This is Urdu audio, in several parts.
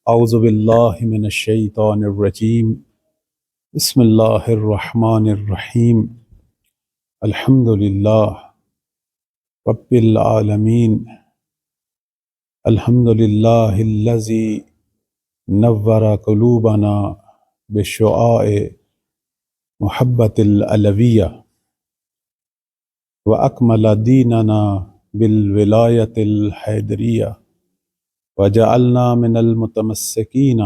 اعوذ باللہ من الشیطان الرجیم بسم اللہ الرحمن الرحیم الحمد للہ رب العالمین الحمد للہ الذی نور قلوبنا بشعاع محبت العلویہ واکمل دیننا بالولایۃ الحیدریہ وجعلنا من المتمسکین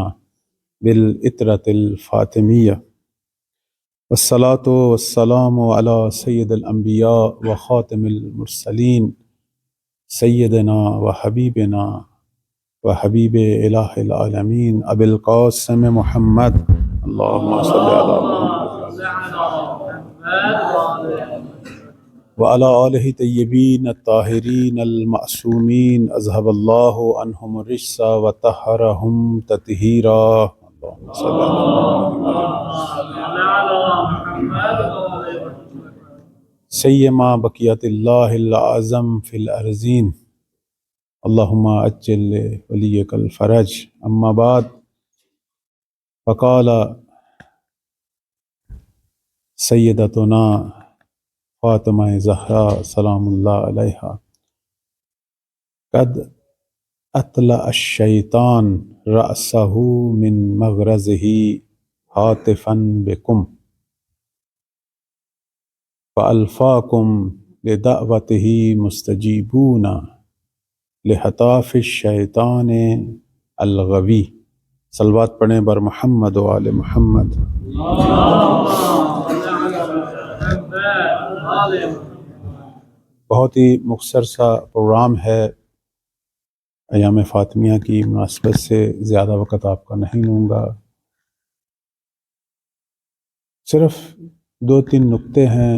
بالعطرۃ الفاطمیہ والصلاة والسلام علی سید الانبیاء وخاتم المرسلین سیدنا وحبیبنا وحبیب الہ العالمین ابی القاسم محمد اللہم صلی علی محمد وعلی آلہ طیبین الطاہرین المعصومین اذہب اللہ عنہم الرجس وطہرہم تطہیرا اللہم صلی علی محمد سیما بقیت اللہ العظم فی الارضین اللہم اجل ولیک الفرج اما بعد فقال سیدتنا فاطمہ زہرا سلام اللہ علیہا قد اطلع الشیطان رأسہ من مغرزہ ہاتفا بکم فألفاکم لدعوتہ مستجیبون لحطاف الشیطان الغوی صلوات پڑھیں بر محمد و آل محمد بہت ہی مختصر سا پروگرام ہے ایام فاطمیہ کی مناسبت سے، زیادہ وقت آپ کا نہیں لوں گا، صرف 2-3 نکتے ہیں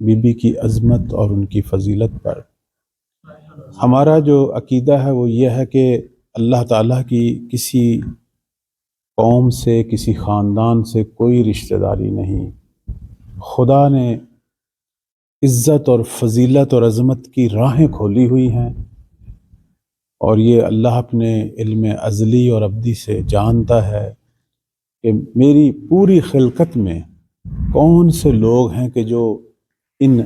بی بی کی عظمت اور ان کی فضیلت پر۔ ہمارا جو عقیدہ ہے وہ یہ ہے کہ اللہ تعالیٰ کی کسی قوم سے، کسی خاندان سے کوئی رشتہ داری نہیں۔ خدا نے عزت اور فضیلت اور عظمت کی راہیں کھولی ہوئی ہیں، اور یہ اللہ اپنے علم ازلی اور ابدی سے جانتا ہے کہ میری پوری خلقت میں کون سے لوگ ہیں کہ جو ان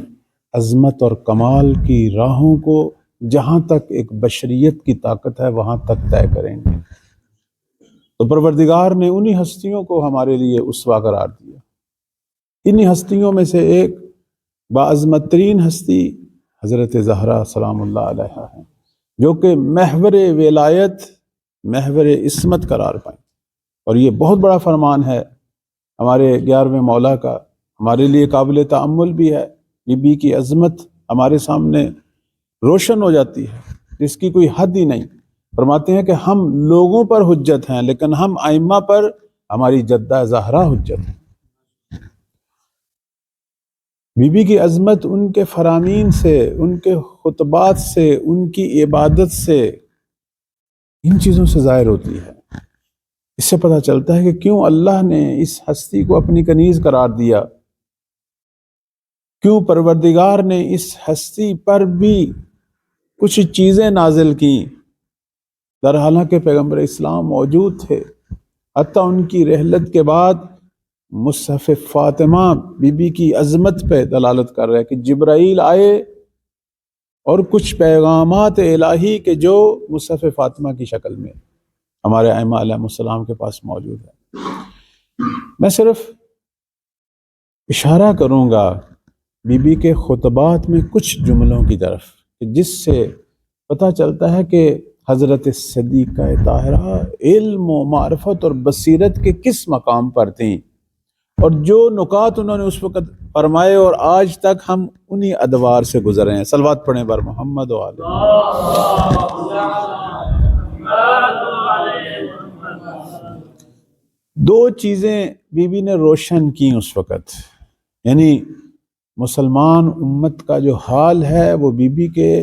عظمت اور کمال کی راہوں کو جہاں تک ایک بشریت کی طاقت ہے وہاں تک طے کریں گے۔ تو پروردگار نے انہی ہستیوں کو ہمارے لیے اسوہ قرار دیا۔ انہی ہستیوں میں سے ایک باعظمت ترین ہستی حضرت زہرا سلام اللہ علیہا ہیں، جو کہ محور ولایت، محور عصمت قرار پائیں، اور یہ بہت بڑا فرمان ہے ہمارے 11ویں مولا کا، ہمارے لیے قابل تأمل بھی ہے۔ بی بی کی عظمت ہمارے سامنے روشن ہو جاتی ہے، جس کی کوئی حد ہی نہیں۔ فرماتے ہیں کہ ہم لوگوں پر حجت ہیں لیکن ہم ائمہ پر ہماری جدہ زہرا حجت ہے۔ بی بی کی عظمت ان کے فرامین سے، ان کے خطبات سے، ان کی عبادت سے، ان چیزوں سے ظاہر ہوتی ہے۔ اس سے پتہ چلتا ہے کہ کیوں اللہ نے اس ہستی کو اپنی کنیز قرار دیا، کیوں پروردگار نے اس ہستی پر بھی کچھ چیزیں نازل کیں، در حالانکہ پیغمبر اسلام موجود تھے۔ حتیٰ ان کی رحلت کے بعد مصحف فاطمہ بی بی کی عظمت پہ دلالت کر رہا ہے کہ جبرائیل آئے اور کچھ پیغامات الہی کے جو مصحف فاطمہ کی شکل میں ہمارے ائمہ علیہ السلام کے پاس موجود ہے۔ میں صرف اشارہ کروں گا بی بی کے خطبات میں کچھ جملوں کی طرف، جس سے پتہ چلتا ہے کہ حضرت صدیقہ طاہرہ علم و معرفت اور بصیرت کے کس مقام پر تھیں، اور جو نکات انہوں نے اس وقت فرمائے اور آج تک ہم انہی ادوار سے گزر رہے ہیں۔ صلوات پڑھیں بر محمد و آل محمد۔ 2 چیزیں بی بی نے روشن کی اس وقت، یعنی مسلمان امت کا جو حال ہے وہ بی بی کے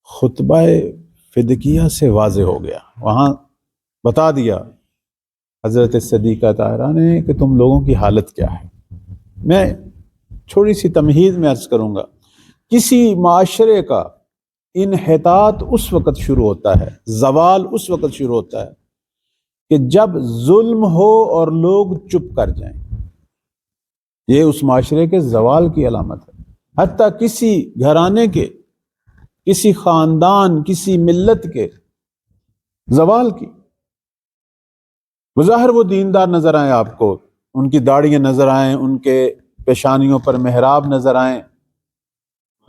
خطبہ فدکیہ سے واضح ہو گیا۔ وہاں بتا دیا حضرت صدیقہ طاہرہ نے کہ تم لوگوں کی حالت کیا ہے. میں چھوٹی سی تمہید میں عرض کروں گا. کسی معاشرے کا انحطاط اس وقت شروع ہوتا ہے، زوال اس وقت شروع ہوتا ہے کہ جب ظلم ہو اور لوگ چپ کر جائیں. یہ اس معاشرے کے زوال کی علامت ہے. حتیٰ کسی گھرانے کے، کسی خاندان، کسی ملت کے زوال کی. بظاہر وہ دیندار نظر آئیں آپ کو، ان کی داڑھیاں نظر آئیں، ان کے پیشانیوں پر محراب نظر آئیں،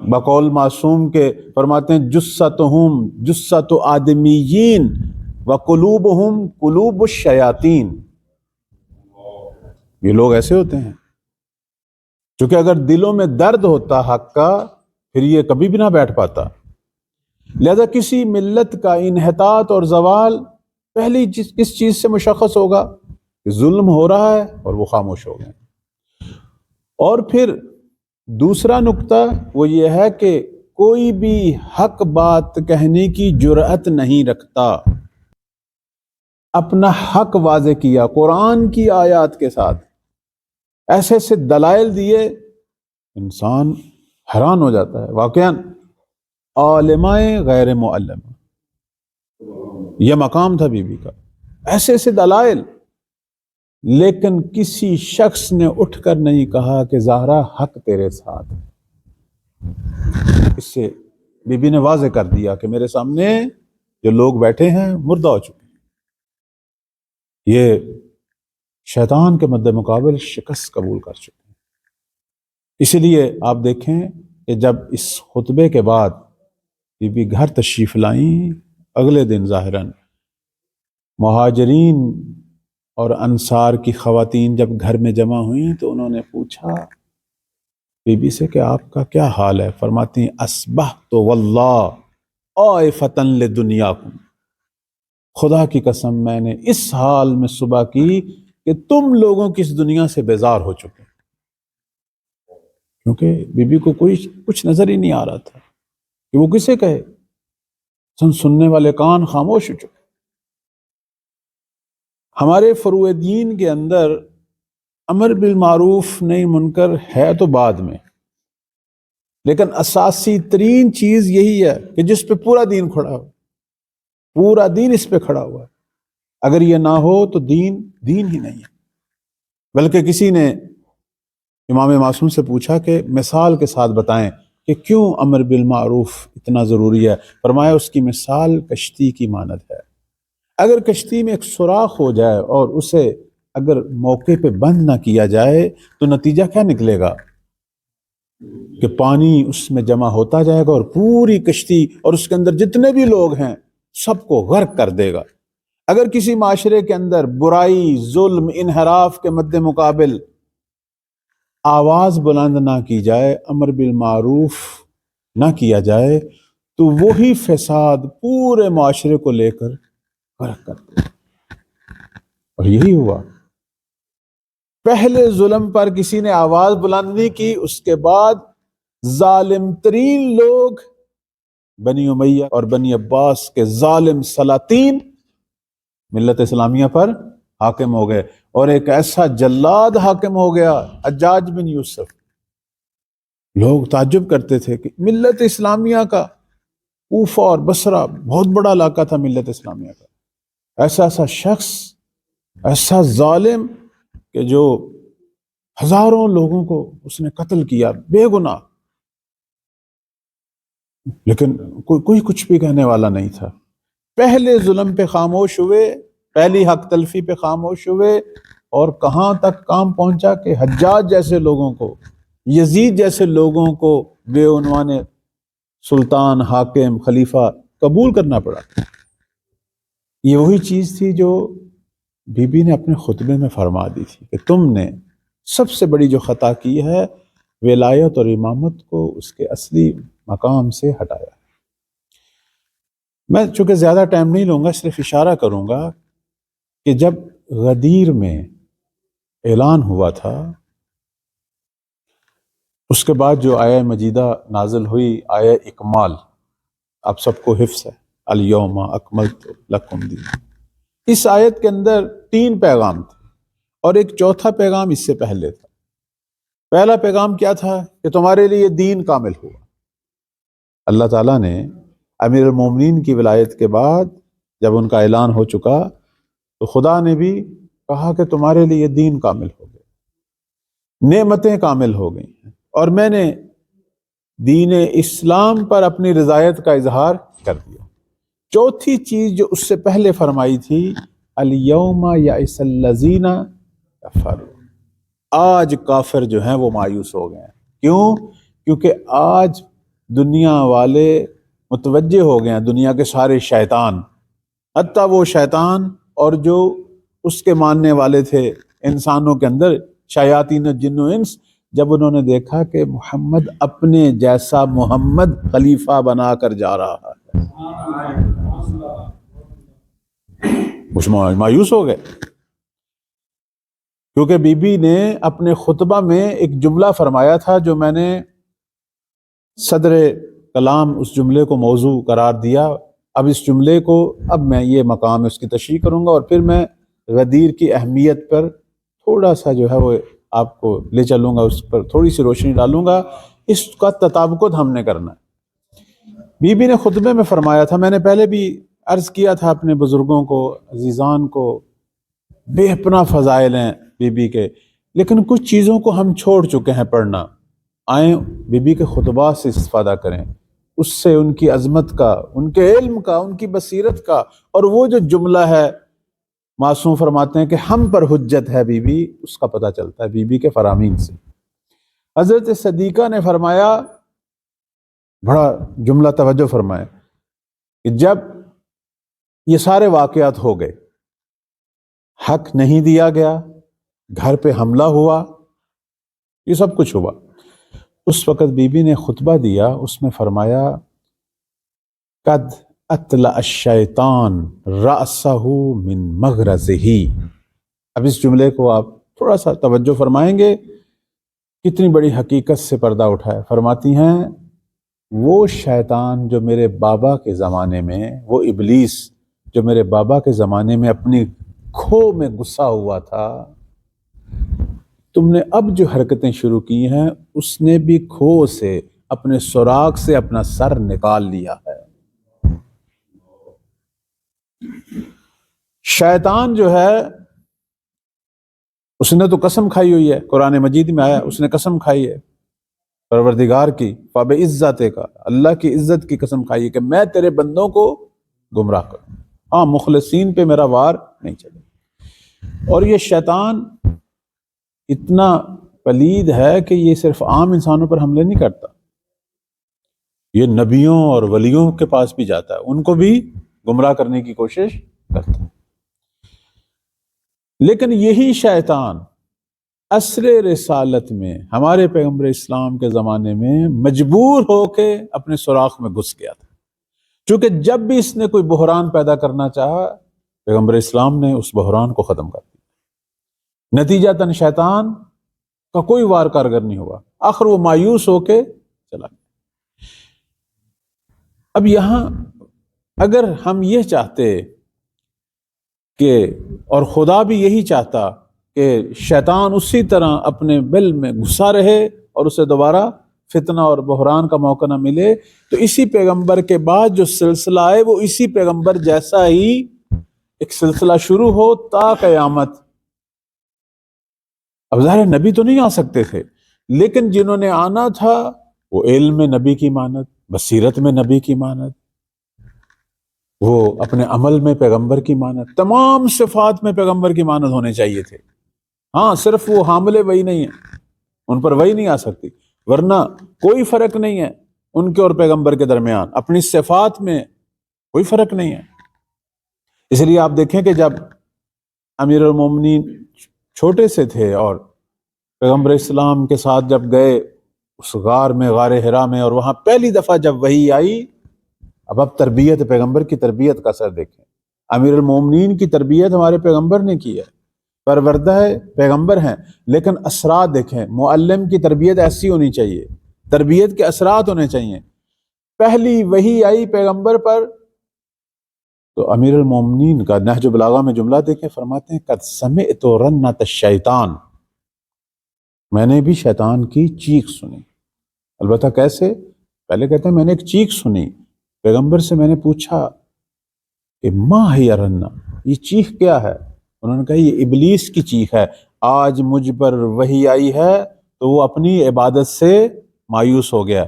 بقول معصوم کے فرماتے ہیں جثتہم جثت آدمیین وقلوبہم قلوب الشیاطین. یہ لوگ ایسے ہوتے ہیں چونکہ اگر دلوں میں درد ہوتا حق کا پھر یہ کبھی بھی نہ بیٹھ پاتا. لہذا کسی ملت کا انحطاط اور زوال پہلی کس چیز سے مشخص ہوگا کہ ظلم ہو رہا ہے اور وہ خاموش ہو گئے. اور پھر دوسرا نقطہ وہ یہ ہے کہ کوئی بھی حق بات کہنے کی جرأت نہیں رکھتا. اپنا حق واضح کیا قرآن کی آیات کے ساتھ، ایسے ایسے دلائل دیے، انسان حیران ہو جاتا ہے. واقعاً عالمائے غیر معلمہ یہ مقام تھا بی بی کا، ایسے ایسے دلائل، لیکن کسی شخص نے اٹھ کر نہیں کہا کہ زہرا حق تیرے ساتھ ہے. اس سے بی بی نے واضح کر دیا کہ میرے سامنے جو لوگ بیٹھے ہیں مردہ ہو چکے ہیں، یہ شیطان کے مد مقابل شکست قبول کر چکے ہیں. اسی لیے آپ دیکھیں کہ جب اس خطبے کے بعد بی بی گھر تشریف لائیں، اگلے دن ظاہراً مہاجرین اور انصار کی خواتین جب گھر میں جمع ہوئیں تو انہوں نے پوچھا بی بی سے کہ آپ کا کیا حال ہے؟ فرماتی ہیں اصبحت واللہ عائفۃ لدنیاکم، خدا کی قسم میں نے اس حال میں صبح کی کہ تم لوگوں کی اس دنیا سے بیزار ہو چکے. کیونکہ بی بی کو کوئی کچھ نظر ہی نہیں آ رہا تھا کہ وہ کسے کہے. سننے والے کان خاموش ہو چکے. ہمارے فروع دین کے اندر امر بالمعروف نہی منکر ہے تو بعد میں، لیکن اساسی ترین چیز یہی ہے کہ جس پہ پورا دین کھڑا ہو، پورا دین اس پہ کھڑا ہوا ہے. اگر یہ نہ ہو تو دین ہی نہیں ہے. بلکہ کسی نے امام معصوم سے پوچھا کہ مثال کے ساتھ بتائیں کہ کیوں امر بالمعروف اتنا ضروری ہے. فرمایا اس کی مثال کشتی کی مانند ہے. اگر کشتی میں ایک سوراخ ہو جائے اور اسے اگر موقع پہ بند نہ کیا جائے تو نتیجہ کیا نکلے گا کہ پانی اس میں جمع ہوتا جائے گا اور پوری کشتی اور اس کے اندر جتنے بھی لوگ ہیں سب کو غرق کر دے گا. اگر کسی معاشرے کے اندر برائی، ظلم، انحراف کے مد مقابل آواز بلند نہ کی جائے، امر بالمعروف نہ کیا جائے تو وہی فساد پورے معاشرے کو لے کر غرق کر دے. اور یہی ہوا. پہلے ظلم پر کسی نے آواز بلند نہیں کی، اس کے بعد ظالم ترین لوگ بنی امیہ اور بنی عباس کے ظالم سلاطین ملت اسلامیہ پر حاکم ہو گئے. اور ایک ایسا جلاد حاکم ہو گیا حجاج بن یوسف. لوگ تعجب کرتے تھے کہ ملت اسلامیہ کا کوفہ اور بصرہ بہت بڑا علاقہ تھا ملت اسلامیہ کا، ایسا شخص، ایسا ظالم کہ جو ہزاروں لوگوں کو اس نے قتل کیا بے گناہ، لیکن کوئی کچھ بھی کہنے والا نہیں تھا. پہلے ظلم پہ خاموش ہوئے، پہلی حق تلفی پہ خاموش ہوئے، اور کہاں تک کام پہنچا کہ حجاج جیسے لوگوں کو، یزید جیسے لوگوں کو بے عنوان سلطان، حاکم، خلیفہ قبول کرنا پڑا. یہ وہی چیز تھی جو بی بی نے اپنے خطبے میں فرما دی تھی کہ تم نے سب سے بڑی جو خطا کی ہے ولایت اور امامت کو اس کے اصلی مقام سے ہٹایا. میں چونکہ زیادہ ٹائم نہیں لوں گا، صرف اشارہ کروں گا کہ جب غدیر میں اعلان ہوا تھا، اس کے بعد جو آیہ مجیدہ نازل ہوئی، آیہ اکمال، آپ سب کو حفظ ہے، الیوم اکملت لکم دین. اس آیت کے اندر 3 پیغام تھے اور ایک چوتھا پیغام اس سے پہلے تھا۔ پہلا پیغام کیا تھا کہ تمہارے لیے دین کامل ہوا۔ اللہ تعالیٰ نے امیر المومنین کی ولایت کے بعد جب ان کا اعلان ہو چکا تو خدا نے بھی کہا کہ تمہارے لیے دین کامل ہو گئے، نعمتیں کامل ہو گئی ہیں، اور میں نے دین اسلام پر اپنی رضایت کا اظہار کر دیا۔ چوتھی چیز جو اس سے پہلے فرمائی تھی، الیوم یئس الذین کفروا، آج کافر جو ہیں وہ مایوس ہو گئے ہیں۔ کیوں؟ کیونکہ آج دنیا والے متوجہ ہو گئے ہیں، دنیا کے سارے شیطان، حتیٰ وہ شیطان اور جو اس کے ماننے والے تھے انسانوں کے اندر، شیاطین الجن و انس، جب انہوں نے دیکھا کہ محمد اپنے جیسا محمد خلیفہ بنا کر جا رہا ہے، کچھ مایوس ہو گئے۔ کیونکہ بی بی نے اپنے خطبہ میں ایک جملہ فرمایا تھا جو میں نے صدر کلام اس جملے کو موضوع قرار دیا۔ اب اس جملے کو، اب میں یہ مقام اس کی تشریح کروں گا اور پھر میں غدیر کی اہمیت پر تھوڑا سا جو ہے وہ آپ کو لے چلوں گا، اس پر تھوڑی سی روشنی ڈالوں گا۔ اس کا تطابقت ہم نے کرنا ہے۔ بی بی نے خطبے میں فرمایا تھا، میں نے پہلے بھی عرض کیا تھا اپنے بزرگوں کو، عزیزان کو، بے پناہ فضائل ہیں بی بی کے، لیکن کچھ چیزوں کو ہم چھوڑ چکے ہیں پڑھنا۔ آئیں بی بی کے خطبات سے استفادہ کریں، اس سے ان کی عظمت کا، ان کے علم کا، ان کی بصیرت کا، اور وہ جو جملہ ہے معصوم فرماتے ہیں کہ ہم پر حجت ہے بی بی، اس کا پتہ چلتا ہے بی بی کے فرامین سے۔ حضرت صدیقہ نے فرمایا، بڑا جملہ توجہ فرمائے، کہ جب یہ سارے واقعات ہو گئے، حق نہیں دیا گیا، گھر پہ حملہ ہوا، یہ سب کچھ ہوا، اس وقت بی بی نے خطبہ دیا، اس میں فرمایا قد اطلع الشیطان رأسہ من مغرزہ۔ اب اس جملے کو آپ تھوڑا سا توجہ فرمائیں گے، کتنی بڑی حقیقت سے پردہ اٹھائے۔ فرماتی ہیں وہ شیطان جو میرے بابا کے زمانے میں، وہ ابلیس جو میرے بابا کے زمانے میں اپنی کھو میں گھسا ہوا تھا، تم نے اب جو حرکتیں شروع کی ہیں اس نے بھی کھو سے، اپنے سوراخ سے اپنا سر نکال لیا ہے۔ شیطان جو ہے اس نے تو قسم کھائی ہوئی ہے، قرآن مجید میں آیا، اس نے قسم کھائی ہے پروردگار کی، فبعزت کا، اللہ کی عزت کی قسم کھائی ہے کہ میں تیرے بندوں کو گمراہ کروں، ہاں مخلصین پہ میرا وار نہیں چلے۔ اور یہ شیطان اتنا پلید ہے کہ یہ صرف عام انسانوں پر حملے نہیں کرتا، یہ نبیوں اور ولیوں کے پاس بھی جاتا ہے، ان کو بھی گمراہ کرنے کی کوشش کرتا ہے۔ لیکن یہی شیطان عصر رسالت میں، ہمارے پیغمبر اسلام کے زمانے میں مجبور ہو کے اپنے سوراخ میں گھس گیا تھا، چونکہ جب بھی اس نے کوئی بحران پیدا کرنا چاہا، پیغمبر اسلام نے اس بحران کو ختم کر دیا۔ نتیجتاً شیطان کا کوئی وار کارگر نہیں ہوا، آخر وہ مایوس ہو کے چلا گیا۔ اب یہاں اگر ہم یہ چاہتے کہ، اور خدا بھی یہی چاہتا کہ شیطان اسی طرح اپنے بل میں گھسا رہے اور اسے دوبارہ فتنہ اور بحران کا موقع نہ ملے، تو اسی پیغمبر کے بعد جو سلسلہ ہے وہ اسی پیغمبر جیسا ہی ایک سلسلہ شروع ہو تا قیامت۔ اب ظاہر نبی تو نہیں آ سکتے تھے، لیکن جنہوں نے آنا تھا وہ علم میں نبی کی مانت، بصیرت میں نبی کی مانت، وہ اپنے عمل میں پیغمبر کی مانت، تمام صفات میں پیغمبر کی مانت ہونے چاہیے تھے۔ ہاں صرف وہ حامل وحی نہیں ہیں، ان پر وحی نہیں آ سکتی، ورنہ کوئی فرق نہیں ہے ان کے اور پیغمبر کے درمیان، اپنی صفات میں کوئی فرق نہیں ہے۔ اس لیے آپ دیکھیں کہ جب امیر المومنین چھوٹے سے تھے اور پیغمبر اسلام کے ساتھ جب گئے اس غار میں، غار حرا میں، اور وہاں پہلی دفعہ جب وحی آئی، اب تربیت، پیغمبر کی تربیت کا اثر دیکھیں۔ امیر المومنین کی تربیت ہمارے پیغمبر نے کی ہے، پروردہ پیغمبر ہیں، لیکن اثرات دیکھیں، معلم کی تربیت ایسی ہونی چاہیے، تربیت کے اثرات ہونے چاہیے۔ پہلی وحی آئی پیغمبر پر تو امیر المومنین کا نہج البلاغہ میں جملہ دیکھیں، فرماتے ہیں قد سمعت رنۃ الشیطان، میں نے بھی شیطان کی چیخ سنی۔ البتہ کیسے؟ پہلے کہتے ہیں میں نے ایک چیخ سنی، پیغمبر سے میں نے پوچھا کہ ما ہی رنہ، یہ چیخ کیا ہے؟ انہوں نے کہا یہ ابلیس کی چیخ ہے، آج مجھ پر وحی آئی ہے تو وہ اپنی عبادت سے مایوس ہو گیا۔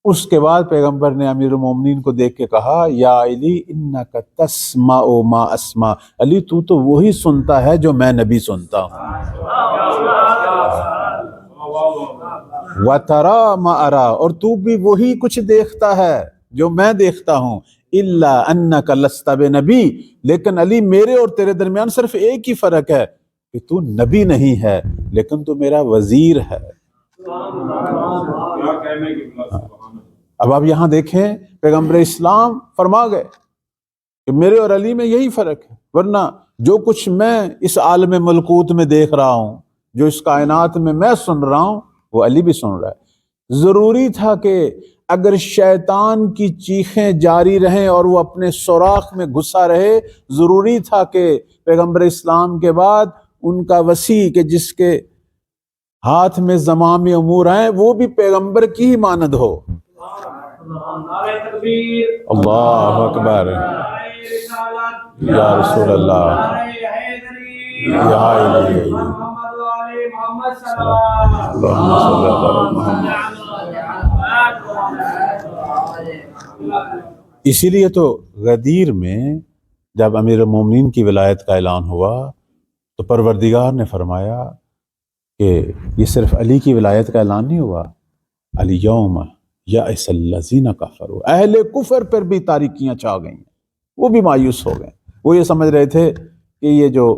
اس کے بعد پیغمبر نے امیر المومنین کو دیکھ کے کہا یا علی انک تسمع ما اسمع، علی تو وہی سنتا ہے جو میں نبی سنتا ہوں، وَتَرَى مَا أَرَى، اور تو بھی وہی کچھ دیکھتا ہے جو میں دیکھتا ہوں، إِلَّا أَنَّكَ لَسْتَ بِنَبِيٍّ، لیکن علی میرے اور تیرے درمیان صرف ایک ہی فرق ہے کہ تو نبی نہیں ہے لیکن تو میرا وزیر ہے۔ اب آپ یہاں دیکھیں پیغمبر اسلام فرما گئے کہ میرے اور علی میں یہی فرق ہے، ورنہ جو کچھ میں اس عالم ملکوت میں دیکھ رہا ہوں، جو اس کائنات میں سن رہا ہوں، وہ علی بھی سن رہا ہے۔ ضروری تھا کہ اگر شیطان کی چیخیں جاری رہیں اور وہ اپنے سوراخ میں گھسا رہے، ضروری تھا کہ پیغمبر اسلام کے بعد ان کا وسیع کہ جس کے ہاتھ میں زمامی امور ہیں وہ بھی پیغمبر کی ہی مانند ہو۔ اللہ اکبر، یا رسول اللہ، یا الہی، اللہم صلی اللہ محمد۔ اسی لیے تو غدیر میں جب امیر المومنین کی ولایت کا اعلان ہوا تو پروردگار نے فرمایا کہ یہ صرف علی کی ولایت کا اعلان نہیں ہوا، الیوم یئس الذین کفروا، اہل کفر پر بھی تاریکیاں چھا گئیں، وہ بھی مایوس ہو گئے۔ وہ یہ سمجھ رہے تھے کہ یہ جو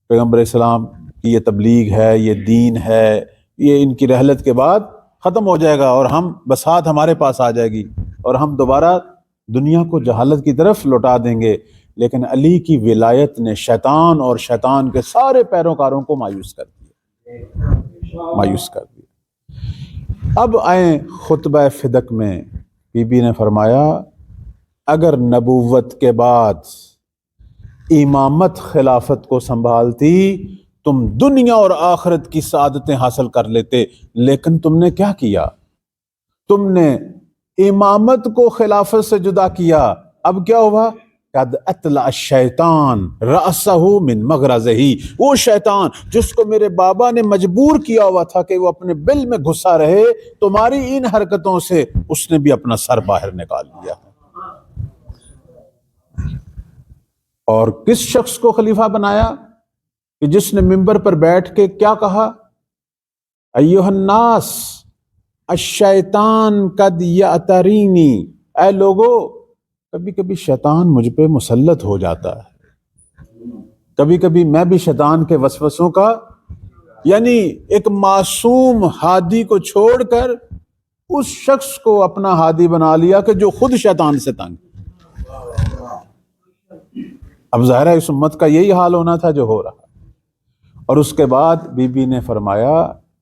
پیغمبر اسلام کی یہ تبلیغ ہے، یہ دین ہے، یہ ان کی رحلت کے بعد ختم ہو جائے گا اور ہم بساط ہمارے پاس آ جائے گی اور ہم دوبارہ دنیا کو جہالت کی طرف لوٹا دیں گے۔ لیکن علی کی ولایت نے شیطان اور شیطان کے سارے پیروکاروں کو مایوس کر دیا، مایوس کر دیا۔ اب آئیں خطبہ فدق میں، بی بی نے فرمایا اگر نبوت کے بعد امامت خلافت کو سنبھالتی تم دنیا اور آخرت کی سعادتیں حاصل کر لیتے، لیکن تم نے کیا کیا؟ تم نے امامت کو خلافت سے جدا کیا۔ اب کیا ہوا؟ قد اطلع الشیطان رأسہ من مغرزہ، وہ شیطان جس کو میرے بابا نے مجبور کیا ہوا تھا کہ وہ اپنے بل میں گھسا رہے، تمہاری ان حرکتوں سے اس نے بھی اپنا سر باہر نکال لیا۔ اور کس شخص کو خلیفہ بنایا کہ جس نے منبر پر بیٹھ کے کیا کہا؟ ایھا الناس الشیطان قد یأترینی، اے لوگو کبھی کبھی شیطان مجھ پہ مسلط ہو جاتا ہے، کبھی کبھی میں بھی شیطان کے وسوسوں کا، یعنی ایک معصوم ہادی کو چھوڑ کر اس شخص کو اپنا ہادی بنا لیا کہ جو خود شیطان سے تنگ۔ اب ظاہر ہے اس امت کا یہی حال ہونا تھا جو ہو رہا۔ اور اس کے بعد بی بی نے فرمایا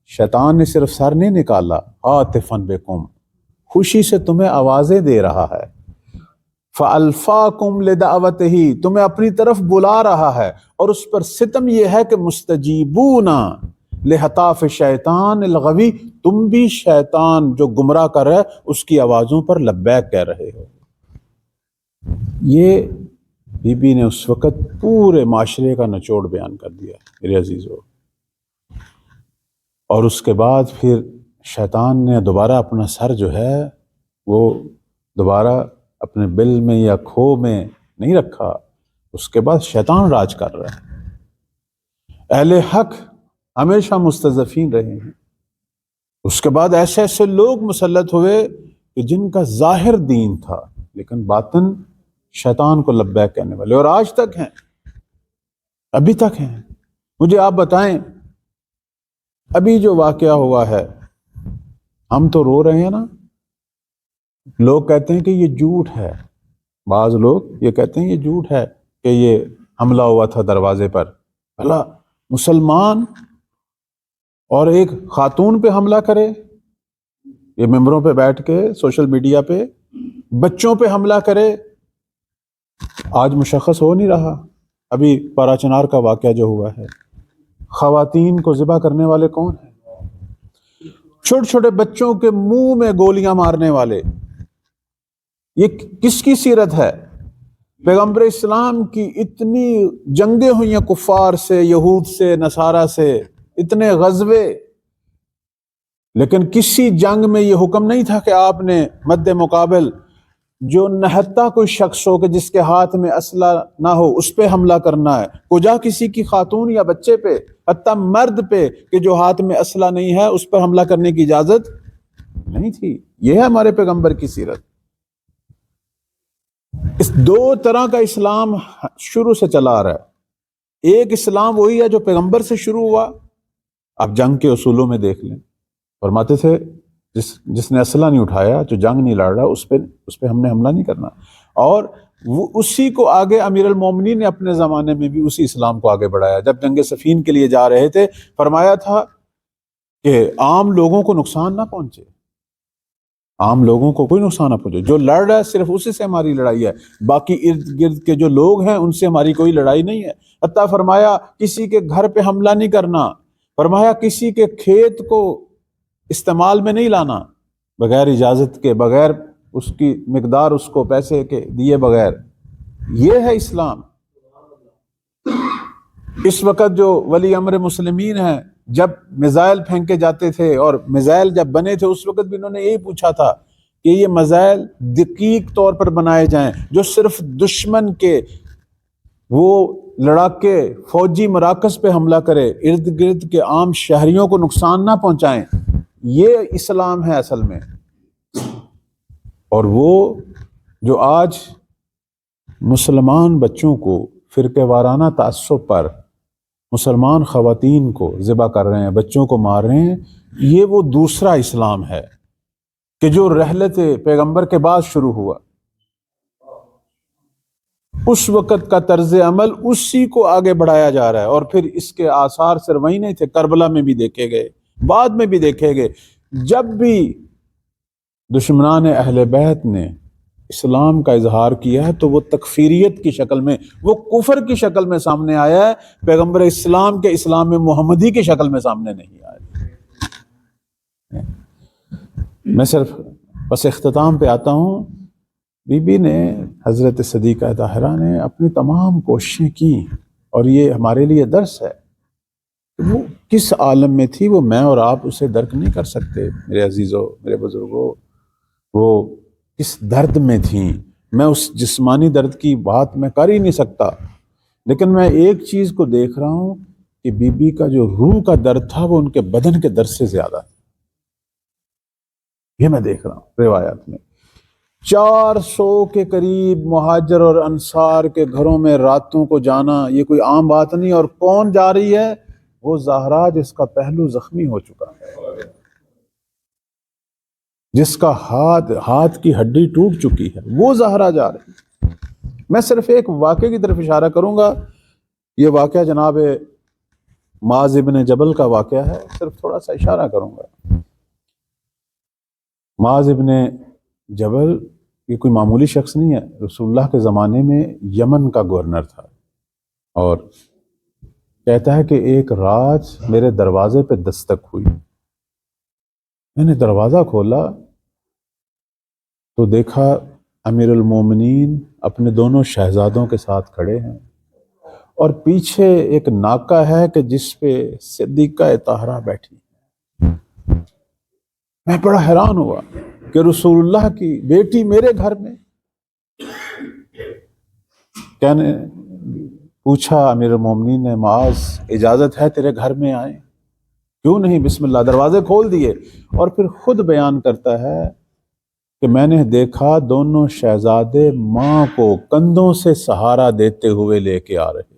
شیطان نے صرف سر نہیں نکالا، عاطفاً بکم، خوشی سے تمہیں آوازیں دے رہا ہے، فَأَلْفَاكُمْ لِدَعْوَتِهِ، تمہیں اپنی طرف بلا رہا ہے، اور اس پر ستم یہ ہے کہ مستجیبون لہتاف شیطان الغوی، تم بھی شیطان جو گمراہ کر رہے اس کی آوازوں پر لبیک کہہ رہے ہو۔ یہ بی بی نے اس وقت پورے معاشرے کا نچوڑ بیان کر دیا میرے عزیزو۔ اور اس کے بعد پھر شیطان نے دوبارہ اپنا سر جو ہے وہ دوبارہ اپنے بل میں یا کھو میں نہیں رکھا، اس کے بعد شیطان راج کر رہا ہے۔ اہل حق ہمیشہ مستضعفین رہے ہیں، اس کے بعد ایسے ایسے لوگ مسلط ہوئے کہ جن کا ظاہر دین تھا لیکن باطن شیطان کو لبیک کہنے والے، اور آج تک ہیں، ابھی تک ہیں۔ مجھے آپ بتائیں ابھی جو واقعہ ہوا ہے، ہم تو رو رہے ہیں نا، لوگ کہتے ہیں کہ یہ جھوٹ ہے، بعض لوگ یہ کہتے ہیں یہ جھوٹ ہے کہ یہ حملہ ہوا تھا دروازے پر۔ بھلا مسلمان اور ایک خاتون پہ حملہ کرے، یہ ممبروں پہ بیٹھ کے سوشل میڈیا پہ بچوں پہ حملہ کرے، آج مشخص ہو نہیں رہا. ابھی پارا چنار کا واقعہ جو ہوا ہے، خواتین کو ذبح کرنے والے کون ہیں؟ چھوٹے چھوٹے بچوں کے منہ میں گولیاں مارنے والے. یہ کس کی سیرت ہے؟ پیغمبر اسلام کی اتنی جنگیں ہوئی ہیں کفار سے، یہود سے، نصارہ سے، اتنے غزوے، لیکن کسی جنگ میں یہ حکم نہیں تھا کہ آپ نے مد مقابل جو نہتا کوئی شخص ہو کہ جس کے ہاتھ میں اسلحہ نہ ہو اس پہ حملہ کرنا ہے. کجا کسی کی خاتون یا بچے پہ، حتیٰ مرد پہ کہ جو ہاتھ میں اسلحہ نہیں ہے اس پر حملہ کرنے کی اجازت نہیں تھی. یہ ہے ہمارے پیغمبر کی سیرت. اس دو طرح کا اسلام شروع سے چلا آ رہا ہے. ایک اسلام وہی ہے جو پیغمبر سے شروع ہوا. آپ جنگ کے اصولوں میں دیکھ لیں، فرماتے تھے جس نے اسلحہ نہیں اٹھایا، جو جنگ نہیں لڑ رہا، اس پہ ہم نے حملہ نہیں کرنا. اور وہ اسی کو آگے امیر المومنین نے اپنے زمانے میں بھی اسی اسلام کو آگے بڑھایا. جب جنگ صفین کے لیے جا رہے تھے، فرمایا تھا کہ عام لوگوں کو نقصان نہ پہنچے، عام لوگوں کو کوئی نقصان نہ پہنچے. جو لڑ رہا ہے صرف اسی سے ہماری لڑائی ہے، باقی ارد گرد کے جو لوگ ہیں ان سے ہماری کوئی لڑائی نہیں ہے. حتیٰ فرمایا کسی کے گھر پہ حملہ نہیں کرنا، فرمایا کسی کے کھیت کو استعمال میں نہیں لانا بغیر اجازت کے، بغیر اس کی مقدار اس کو پیسے کے دیے بغیر. یہ ہے اسلام. اس وقت جو ولی امر مسلمین ہیں، جب میزائل پھینکے جاتے تھے اور میزائل جب بنے تھے، اس وقت بھی انہوں نے یہی پوچھا تھا کہ یہ میزائل دقیق طور پر بنائے جائیں جو صرف دشمن کے وہ لڑاکے فوجی مراکز پہ حملہ کرے، ارد گرد کے عام شہریوں کو نقصان نہ پہنچائیں. یہ اسلام ہے اصل میں. اور وہ جو آج مسلمان بچوں کو فرقے وارانہ تعصب پر مسلمان خواتین کو ذبح کر رہے ہیں، بچوں کو مار رہے ہیں، یہ وہ دوسرا اسلام ہے کہ جو رحلت پیغمبر کے بعد شروع ہوا. اس وقت کا طرز عمل اسی کو آگے بڑھایا جا رہا ہے. اور پھر اس کے آثار صرف وہی نہیں تھے، کربلا میں بھی دیکھے گئے، بعد میں بھی دیکھے گئے. جب بھی دشمنان اہل بیت نے اسلام کا اظہار کیا ہے تو وہ تکفیریت کی شکل میں، وہ کفر کی شکل میں سامنے آیا ہے، پیغمبر اسلام کے اسلام محمدی کی شکل میں سامنے نہیں آیا. میں صرف بس اختتام پہ آتا ہوں. بی بی نے، حضرت صدیقہ طاہرہ نے اپنی تمام کوششیں کی، اور یہ ہمارے لیے درس ہے. وہ کس عالم میں تھی، وہ میں اور آپ اسے درک نہیں کر سکتے میرے عزیزوں، میرے بزرگوں. وہ کس درد میں تھیں، میں اس جسمانی درد کی بات میں کر ہی نہیں سکتا. لیکن میں ایک چیز کو دیکھ رہا ہوں کہ بی بی کا جو روح کا درد تھا وہ ان کے بدن کے درد سے زیادہ تھا. یہ میں دیکھ رہا ہوں روایات میں. 400 کے قریب مہاجر اور انصار کے گھروں میں راتوں کو جانا یہ کوئی عام بات نہیں. اور کون جا رہی ہے؟ وہ زہرا جس کا پہلو زخمی ہو چکا ہے، جس کا ہاتھ کی ہڈی ٹوٹ چکی ہے، وہ زہرا جا رہی ہے. میں صرف ایک واقعے کی طرف اشارہ کروں گا. یہ واقعہ جناب معاذ ابن جبل کا واقعہ ہے، صرف تھوڑا سا اشارہ کروں گا. معاذ ابن جبل یہ کوئی معمولی شخص نہیں ہے. رسول اللہ کے زمانے میں یمن کا گورنر تھا، اور کہتا ہے کہ ایک رات میرے دروازے پہ دستک ہوئی. میں نے دروازہ کھولا تو دیکھا امیر المومنین اپنے دونوں شہزادوں کے ساتھ کھڑے ہیں، اور پیچھے ایک ناکہ ہے کہ جس پہ صدیقہ طاہرہ بیٹھی. میں بڑا حیران ہوا کہ رسول اللہ کی بیٹی میرے گھر میں. کہنے پوچھا امیر المومنین نے، معاذ اجازت ہے تیرے گھر میں آئیں؟ کیوں نہیں، بسم اللہ. دروازے کھول دیے. اور پھر خود بیان کرتا ہے کہ میں نے دیکھا دونوں شہزادے ماں کو کندھوں سے سہارا دیتے ہوئے لے کے آ رہے.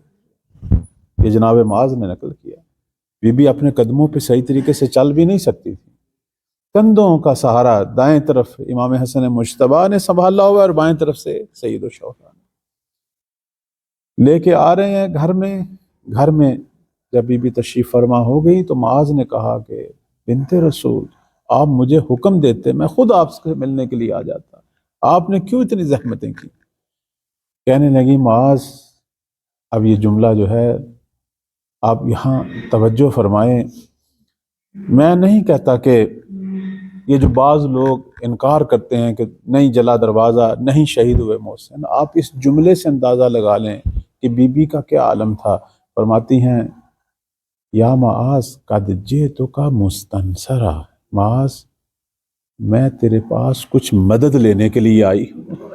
یہ جناب معاذ نے نقل کیا. بی بی اپنے قدموں پہ صحیح طریقے سے چل بھی نہیں سکتی تھی، کندھوں کا سہارا. دائیں طرف امام حسن مجتبیٰ نے سنبھالا ہوا اور بائیں طرف سے سید الشہداء لے کے آ رہے ہیں گھر میں. گھر میں جب بی بی تشریف فرما ہو گئی تو معاذ نے کہا کہ بنت رسول، آپ مجھے حکم دیتے میں خود آپ سے ملنے کے لیے آ جاتا، آپ نے کیوں اتنی زحمتیں کی؟ کہنے لگی معاذ، اب یہ جملہ جو ہے آپ یہاں توجہ فرمائیں، میں نہیں کہتا کہ یہ جو بعض لوگ انکار کرتے ہیں کہ نہیں جلا دروازہ، نہیں شہید ہوئے محسن، آپ اس جملے سے اندازہ لگا لیں کہ بی بی کا کیا عالم تھا۔ فرماتی ہیں یا معاذ قد جئتک مستنصرا، معاذ میں تیرے پاس کچھ مدد لینے کے لیے آئی ہوں،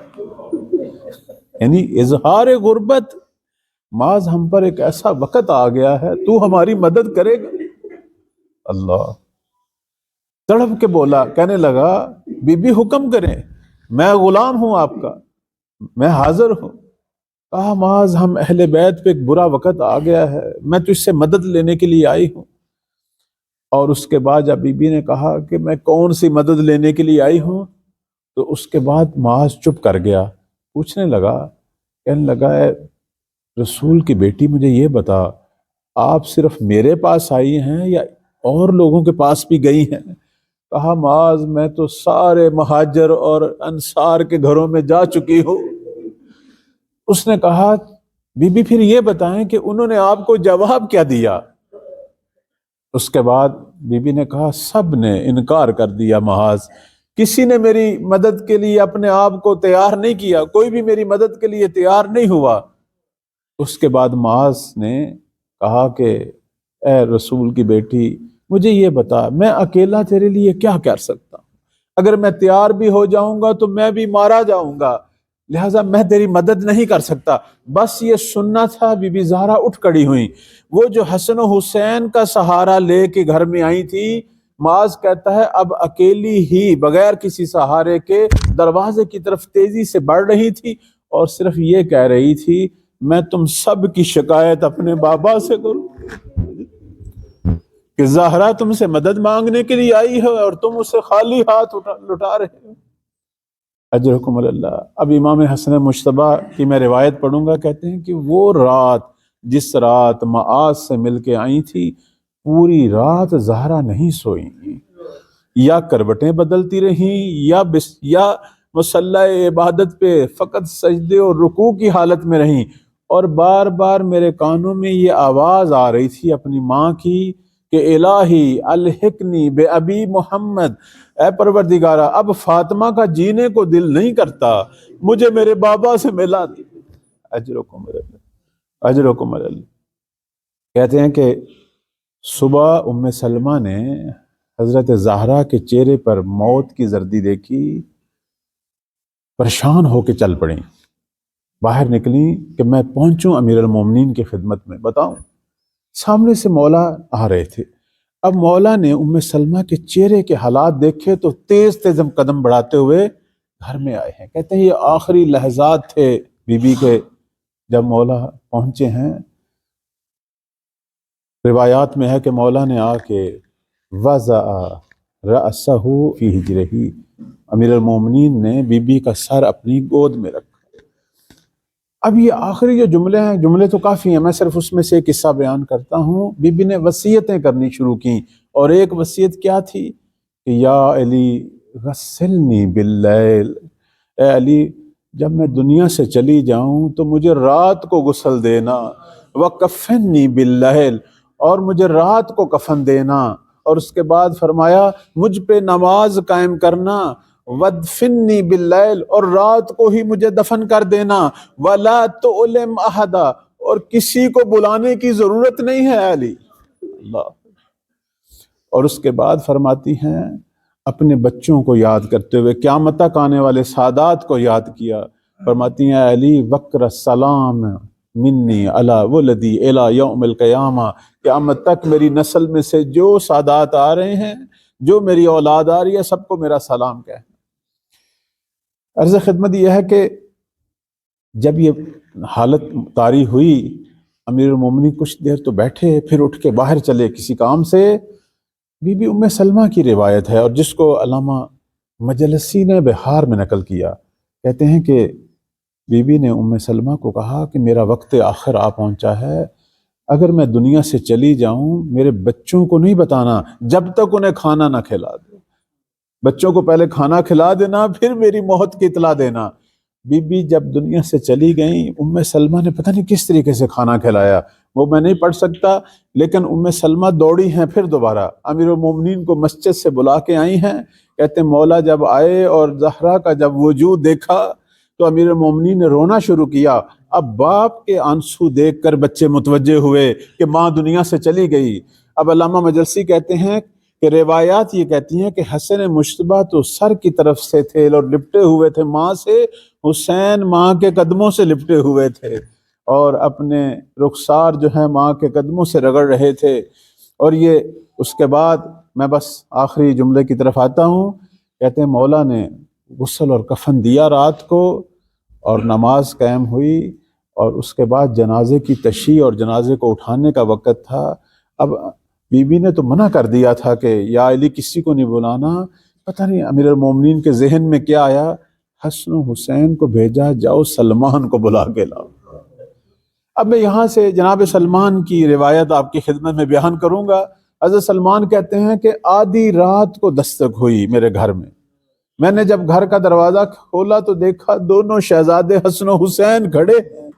یعنی اظہار غربت، معاذ ہم پر ایک ایسا وقت آ گیا ہے تو ہماری مدد کرے گا۔ اللہ تڑپ کے بولا، کہنے لگا بی بی حکم کریں، میں غلام ہوں آپ کا، میں حاضر ہوں۔ کہا معاذ ہم اہل بیت پہ ایک برا وقت آ گیا ہے، میں تجھ سے مدد لینے کے لیے آئی ہوں۔ اور اس کے بعد جب بی بی نے کہا کہ میں کون سی مدد لینے کے لیے آئی ہوں، تو اس کے بعد معاذ چپ کر گیا، پوچھنے لگا، کہنے لگا اے رسول کی بیٹی مجھے یہ بتا، آپ صرف میرے پاس آئی ہیں یا اور لوگوں کے پاس بھی گئی ہیں؟ کہا معاذ میں تو سارے مہاجر اور انصار کے گھروں میں جا چکی ہوں۔ اس نے کہا بی بی پھر یہ بتائیں کہ انہوں نے آپ کو جواب کیا دیا؟ اس کے بعد بی بی نے کہا سب نے انکار کر دیا معاذ، کسی نے میری مدد کے لیے اپنے آپ کو تیار نہیں کیا، کوئی بھی میری مدد کے لیے تیار نہیں ہوا۔ اس کے بعد معاذ نے کہا کہ اے رسول کی بیٹی مجھے یہ بتا، میں اکیلا تیرے لیے کیا کر سکتا ہوں؟ اگر میں تیار بھی ہو جاؤں گا تو میں بھی مارا جاؤں گا، لہٰذا میں تیری مدد نہیں کر سکتا۔ بس یہ سننا تھا۔ بی بی زہرا اٹھ کھڑی ہوئی، وہ جو حسن و حسین کا سہارا لے کے گھر میں آئی تھی، معاذ کہتا ہے اب اکیلی ہی بغیر کسی سہارے کے دروازے کی طرف تیزی سے بڑھ رہی تھی اور صرف یہ کہہ رہی تھی میں تم سب کی شکایت اپنے بابا سے کروں کہ زہرا تم سے مدد مانگنے کے لیے آئی ہے اور تم اسے خالی ہاتھ لٹا رہے ہو۔ اجرکم اللہ۔ اب امام حسن مجتبی کی میں روایت پڑھوں گا، کہتے ہیں کہ وہ رات جس رات معاذ سے مل کے آئی تھی، پوری رات زہرا نہیں سوئی، یا کروٹیں بدلتی رہیں یا مصلی عبادت پہ فقط سجدے اور رکوع کی حالت میں رہیں، اور بار بار میرے کانوں میں یہ آواز آ رہی تھی اپنی ماں کی کہ الہی الحقنی بے ابی محمد، اے پروردگارہ اب فاطمہ کا جینے کو دل نہیں کرتا، مجھے میرے بابا سے ملا دے۔ اجرکم اللہ، اجرکم اللہ۔ کہتے ہیں کہ صبح ام سلمہ نے حضرت زہرا کے چہرے پر موت کی زردی دیکھی، پریشان ہو کے چل پڑیں، باہر نکلی کہ میں پہنچوں امیر المومنین کی خدمت میں، بتاؤں۔ سامنے سے مولا آ رہے تھے۔ اب مولا نے ام سلمہ کے چہرے کے حالات دیکھے تو تیز تیز قدم بڑھاتے ہوئے گھر میں آئے ہیں۔ کہتے ہیں یہ آخری لحظات تھے بی بی کے جب مولا پہنچے ہیں۔ روایات میں ہے کہ مولا نے آ کے وضع رأسہ فی حجرہ، امیر المومنین نے بی بی کا سر اپنی گود میں رکھا۔ اب یہ آخری جو جملے ہیں، جملے تو کافی ہیں، میں صرف اس میں سے ایک قصہ بیان کرتا ہوں۔ بی بی نے وصیتیں کرنی شروع کی، اور ایک وصیت کیا تھی کہ یا علی غسلنی باللیل، اے علی جب میں دنیا سے چلی جاؤں تو مجھے رات کو غسل دینا، وکفنی باللیل، اور مجھے رات کو کفن دینا، اور اس کے بعد فرمایا مجھ پہ نماز قائم کرنا، ودفنی باللیل، اور رات کو ہی مجھے دفن کر دینا، ولا تعلم احدا، اور کسی کو بلانے کی ضرورت نہیں ہے علی۔ اللہ۔ اور اس کے بعد فرماتی ہیں اپنے بچوں کو یاد کرتے ہوئے قیامت تک آنے والے سادات کو یاد کیا، فرماتی ہیں علی وقر السلام منی علی ولدی الی یوم القیامہ، قیامت تک میری نسل میں سے جو سادات آ رہے ہیں، جو میری اولاد آ رہی ہے، سب کو میرا سلام کہنا۔ عرض خدمت یہ ہے کہ جب یہ حالت طاری ہوئی، امیر المومنین کچھ دیر تو بیٹھے، پھر اٹھ کے باہر چلے کسی کام سے۔ بی بی ام سلمہ کی روایت ہے، اور جس کو علامہ مجلسی نے بہار میں نقل کیا، کہتے ہیں کہ بی بی نے ام سلمہ کو کہا کہ میرا وقت آخر آ پہنچا ہے، اگر میں دنیا سے چلی جاؤں میرے بچوں کو نہیں بتانا جب تک انہیں کھانا نہ کھلا دے، بچوں کو پہلے کھانا کھلا دینا پھر میری موت کی اطلاع دینا۔ بی بی جب دنیا سے چلی گئیں، ام سلمہ نے پتہ نہیں کس طریقے سے کھانا کھلایا، وہ میں نہیں پڑھ سکتا، لیکن ام سلمہ دوڑی ہیں پھر دوبارہ امیر المومنین کو مسجد سے بلا کے آئی ہیں، کہتے ہیں مولا جب آئے اور زہرا کا جب وجود دیکھا تو امیر المومنین نے رونا شروع کیا۔ اب باپ کے آنسو دیکھ کر بچے متوجہ ہوئے کہ ماں دنیا سے چلی گئی۔ اب علامہ مجلسی کہتے ہیں کہ روایات یہ کہتی ہیں کہ حسن مشتبہ تو سر کی طرف سے تھے اور لپٹے ہوئے تھے ماں سے، حسین ماں کے قدموں سے لپٹے ہوئے تھے اور اپنے رخسار جو ہے ماں کے قدموں سے رگڑ رہے تھے۔ اور یہ اس کے بعد میں بس آخری جملے کی طرف آتا ہوں، کہتے ہیں مولا نے غسل اور کفن دیا رات کو اور نماز قائم ہوئی، اور اس کے بعد جنازے کی تشییع اور جنازے کو اٹھانے کا وقت تھا۔ اب بی بی نے تو منع کر دیا تھا کہ یا علی کسی کو نہیں بلانا، پتہ نہیں امیر المومنین کے ذہن میں کیا آیا، حسن و حسین کو بھیجا جاؤ سلمان کو بلا کے لاؤ۔ اب میں یہاں سے جناب سلمان کی روایت آپ کی خدمت میں بیان کروں گا۔ حضرت سلمان کہتے ہیں کہ آدھی رات کو دستک ہوئی میرے گھر میں نے جب گھر کا دروازہ کھولا تو دیکھا دونوں شہزادے حسن و حسین کھڑے ہیں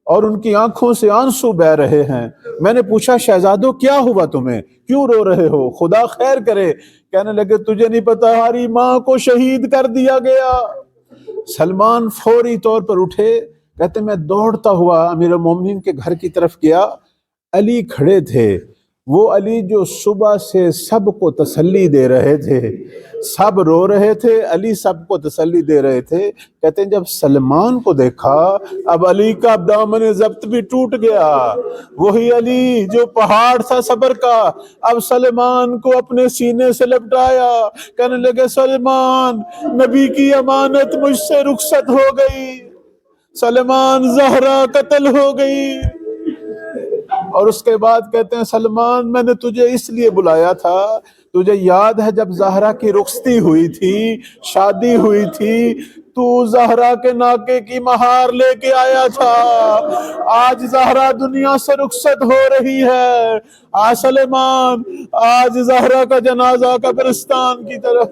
اور ان کی آنکھوں سے آنسو بہہ رہے ہیں۔ میں نے پوچھا شہزادوں کیا ہوا تمہیں، کیوں رو رہے ہو، خدا خیر کرے۔ کہنے لگے تجھے نہیں پتا ہماری ماں کو شہید کر دیا گیا۔ سلمان فوری طور پر اٹھے، کہتے میں دوڑتا ہوا امیر المومنین کے گھر کی طرف گیا، علی کھڑے تھے، وہ علی جو صبح سے سب کو تسلی دے رہے تھے، سب رو رہے تھے، علی سب کو تسلی دے رہے تھے۔ کہتے ہیں جب سلمان کو دیکھا اب علی کا دامن ضبط بھی ٹوٹ گیا، وہی علی جو پہاڑ تھا صبر کا اب سلمان کو اپنے سینے سے لپٹایا، کہنے لگے سلمان نبی کی امانت مجھ سے رخصت ہو گئی، سلمان زہرا قتل ہو گئی۔ اور اس کے بعد کہتے ہیں سلمان میں نے تجھے اس لیے بلایا تھا، تجھے یاد ہے جب زہرا کی رخصتی ہوئی تھی، شادی ہوئی تھی، تو زہرا کے ناکے کی مہار لے کے آیا تھا، آج زہرا دنیا سے رخصت ہو رہی ہے، سلمان آج زہرا کا جنازہ قبرستان کی طرف